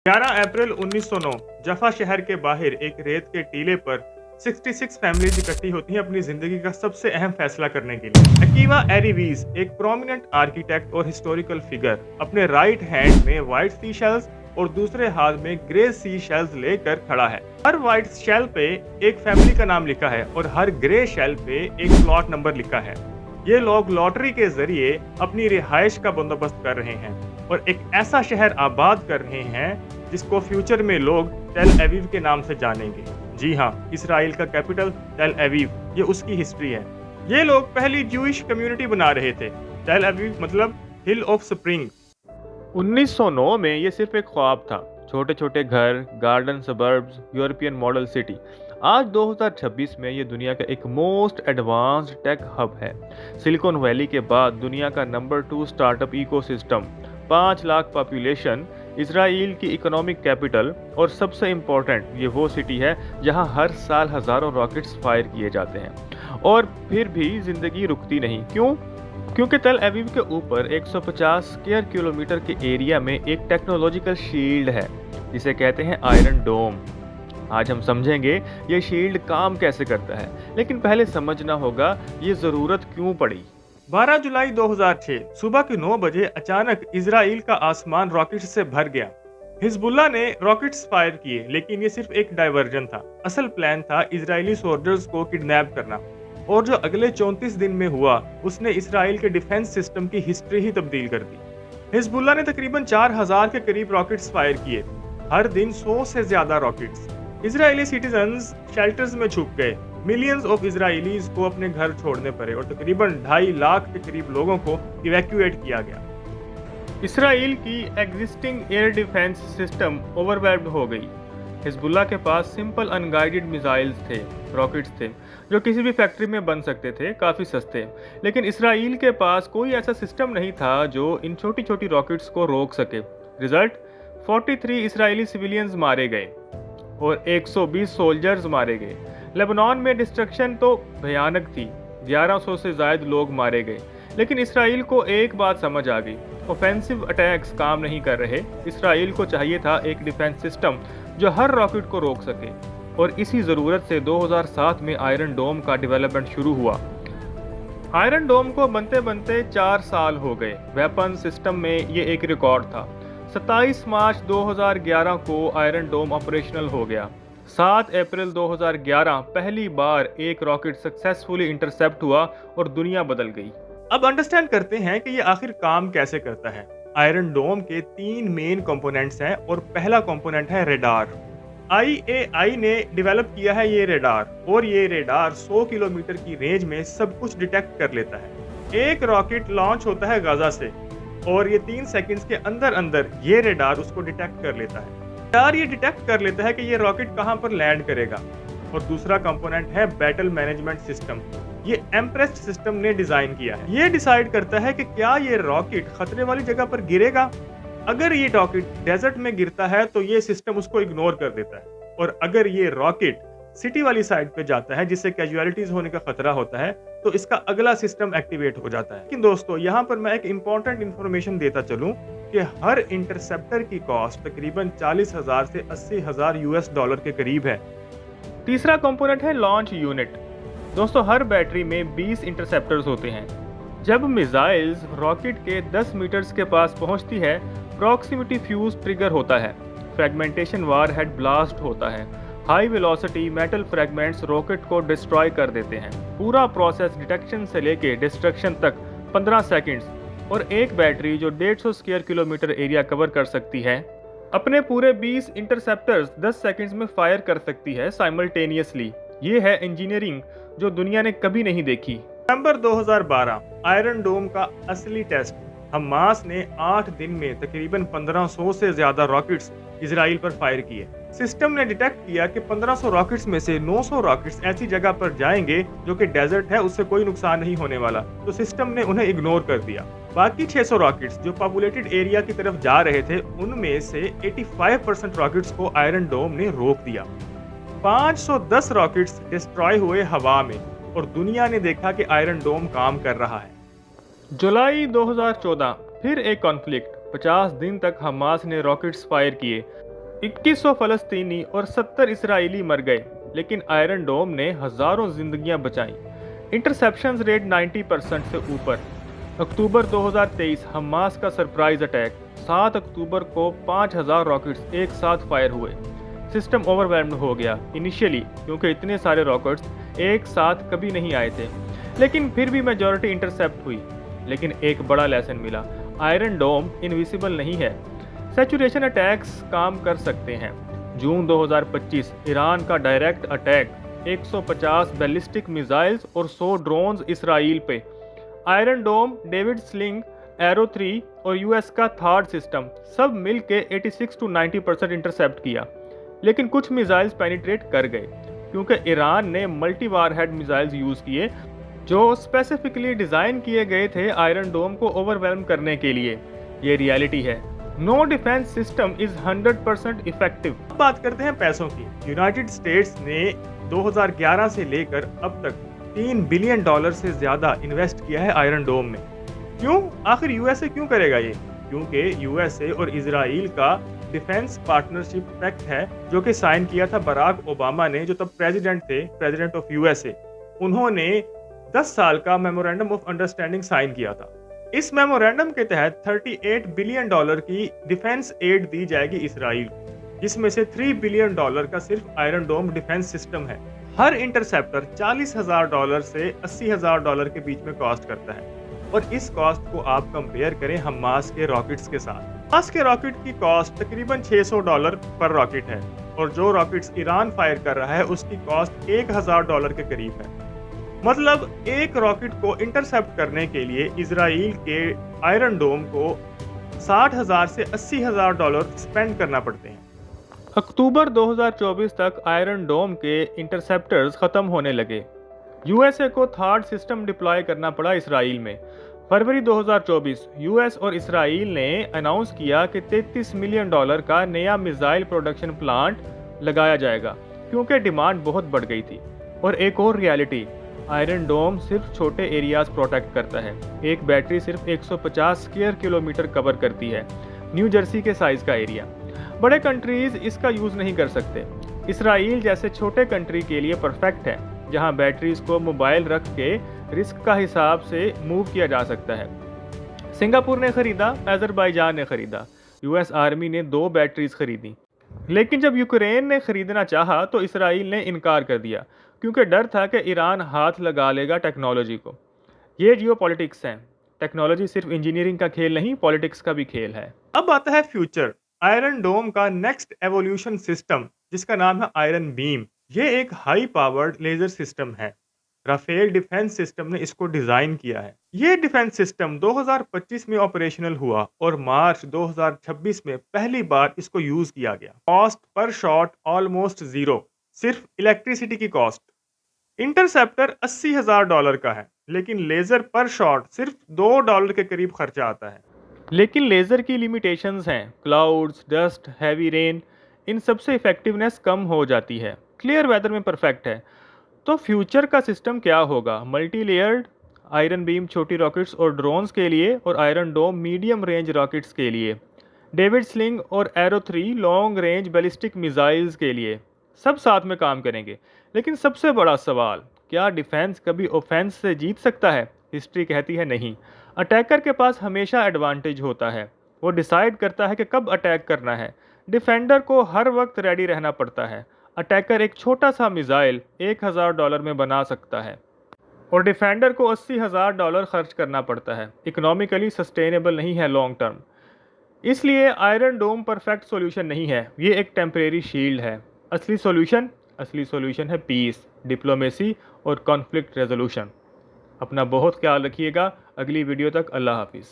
11 अप्रैल 1909 जफा शहर के बाहर एक रेत के टीले पर 66 फैमिलीज इकट्ठी होती हैं अपनी जिंदगी का सबसे अहम फैसला करने के लिए। अकीवा एरीवीज, एक प्रोमिनेंट आर्किटेक्ट और हिस्टोरिकल फिगर, अपने राइट हैंड में व्हाइट सी शेल्स और दूसरे हाथ में ग्रे सी शेल्स लेकर खड़ा है। हर व्हाइट शेल पे एक फैमिली का नाम लिखा है और हर ग्रे शेल पे एक प्लॉट नंबर लिखा है। ये लोग लॉटरी के जरिए अपनी रिहाइश का बंदोबस्त कर रहे हैं और एक ऐसा शहर आबाद कर रहे हैं जिसको फ्यूचर में लोग टेल अवीव के नाम से जानेंगे। जी हाँ, इसराइल का कैपिटल टेल अवीव, ये उसकी हिस्ट्री है। ये लोग पहली ज्यूइश कम्युनिटी बना रहे थे। टेल अवीव मतलब हिल ऑफ स्प्रिंग। 1909 में ये सिर्फ एक ख्वाब था, छोटे छोटे घर, garden suburbs, European model city. आज 2026 में ये दुनिया का एक मोस्ट एडवांस्ड टेक हब है। सिलिकॉन वैली के बाद दुनिया का number 2 startup ecosystem, 5 lakh population, Israel की इकोनॉमिक कैपिटल और सबसे इम्पोर्टेंट ये वो सिटी है जहां हर साल हज़ारों रॉकेट्स फायर किए जाते हैं और फिर भी जिंदगी रुकती नहीं। क्यों? क्योंकि तेल अवीव के ऊपर 150 स्क्वायर किलोमीटर के एरिया में एक टेक्नोलॉजिकल शील्ड है जिसे कहते हैं आयरन डोम। आज हम समझेंगे ये शील्ड काम कैसे करता है, लेकिन पहले समझना होगा ये ज़रूरत क्यों पड़ी। 12 जुलाई 2006 सुबह के 9 बजे अचानक इजराइल का आसमान रॉकेट्स से भर गया। हिजबुल्लाह ने रॉकेट्स फायर किए, लेकिन ये सिर्फ एक डायवर्जन था। असल प्लान था इजरायली सोल्जर्स को किडनैप करना, और जो अगले 34 दिन में हुआ उसने इसराइल के डिफेंस सिस्टम की हिस्ट्री ही तब्दील कर दी। हिजबुल्लाह ने तकरीबन 4000 के करीब रॉकेट्स फायर किए, हर दिन 100 से ज्यादा रॉकेट्स। इजरायली सिटीजन्स शेल्टर्स में छुप गए। मिलियंस ऑफ इजरायलीज को अपने घर छोड़ने पड़े और तकरीबन 2.5 लाख के करीब लोगों को इवैक्यूएट किया गया। इसराइल की existing air defence system overwhelmed हो गई। हिजबुल्लाह के पास सिंपल अनगाइडेड मिसाइल्स थे, रॉकेट्स थे जो किसी भी फैक्ट्री में बन सकते थे, काफ़ी सस्ते। लेकिन इसराइल के पास कोई ऐसा सिस्टम नहीं था जो इन छोटी छोटी रॉकेट्स को रोक सके। रिजल्ट, 43 इसराइली सिविलियंस मारे गए और 120 सोल्जर्स मारे गए। लेबनान में डिस्ट्रक्शन तो भयानक थी, 1100 से ज़ायद लोग मारे गए। लेकिन इसराइल को एक बात समझ आ गई, ऑफेंसिव अटैक्स काम नहीं कर रहे। इसराइल को चाहिए था एक डिफेंस सिस्टम जो हर रॉकेट को रोक सके, और इसी ज़रूरत से 2007 में आयरन डोम का डेवलपमेंट शुरू हुआ। आयरन डोम को बनते बनते 4 साल हो गए। वेपन सिस्टम में ये एक रिकॉर्ड था। 27 मार्च 2011 को आयरन डोम ऑपरेशनल हो गया। 7 अप्रैल 2011 पहली बार एक रॉकेट सक्सेसफुली इंटरसेप्ट हुआ और दुनिया बदल गई। अब अंडरस्टैंड करते हैं कि ये आखिर काम कैसे करता है। आयरन डोम के 3 मेन कंपोनेंट्स हैं और पहला कंपोनेंट है रेडार। IAI ने डेवलप किया है ये रेडार, और ये रेडार 100 किलोमीटर की रेंज में सब कुछ डिटेक्ट कर लेता है। एक रॉकेट लॉन्च होता है गाजा से और ये 3 सेकंड्स के अंदर अंदर ये रेडार उसको डिटेक्ट कर लेता है। रेडार ये डिटेक्ट कर लेता है कि ये रॉकेट कहां पर लैंड करेगा। और दूसरा कंपोनेंट है बैटल मैनेजमेंट सिस्टम। ये एम्प्रेस सिस्टम ने डिजाइन किया है। ये डिसाइड करता है कि क्या ये रॉकेट खतरे वाली जगह पर गिरेगा। अगर ये रॉकेट डेजर्ट में गिरता है तो ये सिस्टम उसको इग्नोर कर देता है, और अगर ये रॉकेट सिटी वाली साइड पे जाता है जिससे कैजुअलिटीज होने का खतरा होता है तो इसका अगला सिस्टम एक्टिवेट हो जाता है। लेकिन दोस्तों, यहाँ पर मैं एक इंपॉर्टेंट इंफॉर्मेशन देता चलूं कि हर इंटरसेप्टर की कॉस्ट तकरीबन 40,000 से 80,000 US डॉलर के करीब है। तीसरा कंपोनेंट है लॉन्च यूनिट। दोस्तों, हर बैटरी में 20 इंटरसेप्टर्स होते हैं। जब मिसाइल्स रॉकेट के 10 मीटर्स के पास पहुंचती है, प्रॉक्सिमिटी फ्यूज ट्रिगर होता है, फ्रैगमेंटेशन वार हेड ब्लास्ट होता है। High velocity metal fragments rocket को डिस्ट्रॉय कर देते हैं। पूरा प्रोसेस डिटेक्शन से लेके डिस्ट्रक्शन तक 15 सेकंड्स, और एक बैटरी जो 150 स्क्वायर किलोमीटर एरिया कवर कर सकती है अपने पूरे 20 इंटरसेप्टर्स 10 सेकंड्स में फायर कर सकती है साइमल्टेनियसली। ये है इंजीनियरिंग जो दुनिया ने कभी नहीं देखी। नवंबर 2012 आयरन डोम का असली टेस्ट। हमास ने 8 दिन में तकरीबन 1500 से ज्यादा रॉकेट्स इजराइल पर फायर किए। सिस्टम ने डिटेक्ट किया कि 1500 रॉकेट्स में से 900 रॉकेट्स ऐसी जगह पर जाएंगे जो कि डेजर्ट है, उससे कोई नुकसान नहीं होने वाला, तो सिस्टम ने उन्हें इग्नोर कर दिया। बाकी 600 रॉकेट्स जो पॉपुलेटेड एरिया की तरफ जा रहे थे, उनमें से 85% रॉकेट्स को आयरन डोम ने रोक दिया। 510 रॉकेट्स डिस्ट्रॉय हुए हवा में, और दुनिया ने देखा कि आयरन डोम काम कर रहा है। जुलाई 2014 फिर एक कॉन्फ्लिक्ट। 50 दिन तक हमास ने रॉकेट्स फायर किए। 2100 फलस्तीनी और 70 इसराइली मर गए, लेकिन आयरन डोम ने हजारों जिंदगियां बचाईं। इंटरसेप्शन रेट 90% से ऊपर। अक्टूबर 2023 हमास का सरप्राइज अटैक। 7 अक्टूबर को 5000 रॉकेट्स एक साथ फायर हुए। सिस्टम ओवरवेल्म्ड हो गया इनिशियली, क्योंकि इतने सारे रॉकेट्स एक साथ कभी नहीं आए थे, लेकिन फिर भी मेजॉरिटी इंटरसेप्ट हुई। लेकिन एक बड़ा लेसन मिला, आयरन डोम इनविजिबल नहीं है। सैचुरेशन अटैक्स काम कर सकते हैं। जून 2025 ईरान का डायरेक्ट अटैक, 150 बैलिस्टिक मिसाइल्स और 100 ड्रोन्स इसराइल पे। आयरन डोम, डेविड स्लिंग, एरो 3 और यूएस का थर्ड सिस्टम सब मिल के 86 to 90% इंटरसेप्ट किया। लेकिन कुछ मिसाइल्स पेनिट्रेट कर गए, क्योंकि ईरान ने मल्टी वारहेड मिसाइल्स यूज किए जो स्पेसिफिकली डिजाइन किए गए थे आयरन डोम को ओवरवेल्म करने के लिए। ये रियलिटी है। No defence system is 100% effective. बात करते हैं पैसों की। यूनाइटेड स्टेट्स ने 2011 से लेकर अब तक $3 बिलियन से ज्यादा इन्वेस्ट किया है आयरन डोम में। क्यों? आखिर यूएसए क्यों करेगा ये? क्योंकि यूएसए और इजराइल का डिफेंस पार्टनरशिप पैक्ट है, जो कि साइन किया था बराक ओबामा ने, जो तब प्रेसिडेंट थे, प्रेसिडेंट ऑफ यूएसए। उन्होंने 10 साल का मेमोरेंडम ऑफ अंडरस्टैंडिंग साइन किया था। इस मेमोरेंडम के तहत $38 बिलियन की डिफेंस एड दी जाएगी इसराइल, जिसमें से $3 बिलियन का सिर्फ आयरन डोम डिफेंस सिस्टम है। हर इंटरसेप्टर $40,000 से $80,000 के बीच में कॉस्ट करता है। और इस कॉस्ट को आप कंपेयर करें हमास के रॉकेट्स के साथ। हमास के रॉकेट की कॉस्ट तकरीबन $600 पर रॉकेट है, और जो रॉकेट्स ईरान फायर कर रहा है उसकी कॉस्ट $1000 के करीब है। मतलब एक रॉकेट को इंटरसेप्ट करने के लिए इजराइल के आयरन डोम को $60,000 से $80,000 स्पेंड करना पड़ते हैं। अक्टूबर 2024 तक आयरन डोम के इंटरसेप्टर्स खत्म होने लगे। यूएसए को थर्ड सिस्टम डिप्लॉय करना पड़ा इसराइल में। फरवरी 2024 यूएस और इसराइल ने अनाउंस किया कि $33 मिलियन का नया मिसाइल प्रोडक्शन प्लांट लगाया जाएगा, क्योंकि डिमांड बहुत बढ़ गई थी। और एक और रियलिटी, आयरन डोम सिर्फ छोटे एरियाज प्रोटेक्ट करता है। एक बैटरी सिर्फ 150 स्क्वायर किलोमीटर कवर करती है, न्यू जर्सी के साइज का एरिया। बड़े कंट्रीज इसका यूज नहीं कर सकते। इसराइल जैसे छोटे कंट्री के लिए परफेक्ट है, जहां बैटरीज को मोबाइल रख के रिस्क का हिसाब से मूव किया जा सकता है। सिंगापुर ने खरीदा, अजरबैजान ने खरीदा, यूएस आर्मी ने 2 बैटरीज खरीदी। लेकिन जब यूक्रेन ने खरीदना चाहा तो इसराइल ने इनकार कर दिया, क्योंकि डर था कि ईरान हाथ लगा लेगा टेक्नोलॉजी को। ये जियोपॉलिटिक्स है। टेक्नोलॉजी सिर्फ इंजीनियरिंग का खेल नहीं, पॉलिटिक्स का भी खेल है। अब आता है फ्यूचर। आयरन डोम का नेक्स्ट एवोल्यूशन सिस्टम, जिसका नाम है आयरन बीम। ये एक हाई पावर्ड लेजर सिस्टम है। राफेल डिफेंस सिस्टम ने इसको डिजाइन किया है। ये डिफेंस सिस्टम 2025 में ऑपरेशनल हुआ और मार्च 2026 में पहली बार इसको यूज किया गया। Cost per shot almost zero, सिर्फ इलेक्ट्रिसिटी की कॉस्ट। इंटरसेप्टर $80,000 का है, लेकिन लेजर पर शॉट सिर्फ $2 के करीब खर्चा आता है। लेकिन लेजर की लिमिटेशंस हैं, क्लाउड्स, डस्ट, हैवी रेन, इन सबसे इफेक्टिवनेस कम हो जाती है। क्लियर वेदर में परफेक्ट है। तो फ्यूचर का सिस्टम क्या होगा? मल्टी लेयर्ड आयरन बीम छोटी रॉकेट्स और ड्रोन्स के लिए, और आयरन डोम मीडियम रेंज रॉकेट्स के लिए, डेविड स्लिंग और arrow 3 long range ballistic missiles के लिए। सब साथ में काम करेंगे। लेकिन सबसे बड़ा सवाल, क्या डिफेंस कभी ऑफेंस से जीत सकता है? हिस्ट्री कहती है नहीं। अटैकर के पास हमेशा एडवांटेज होता है। वो डिसाइड करता है कि कब अटैक करना है। डिफेंडर को हर वक्त रेडी रहना पड़ता है। अटैकर एक छोटा सा मिसाइल $1000 में बना सकता है, और डिफेंडर को $80,000 खर्च करना पड़ता है। इकोनॉमिकली सस्टेनेबल नहीं है लॉन्ग टर्म। इसलिए आयरन डोम परफेक्ट सॉल्यूशन नहीं है, ये एक टेम्परेरी शील्ड है। असली सॉल्यूशन है पीस, डिप्लोमेसी और कॉन्फ्लिक्ट रेजोल्यूशन। अपना बहुत ख्याल रखिएगा। अगली वीडियो तक अल्लाह हाफिज़।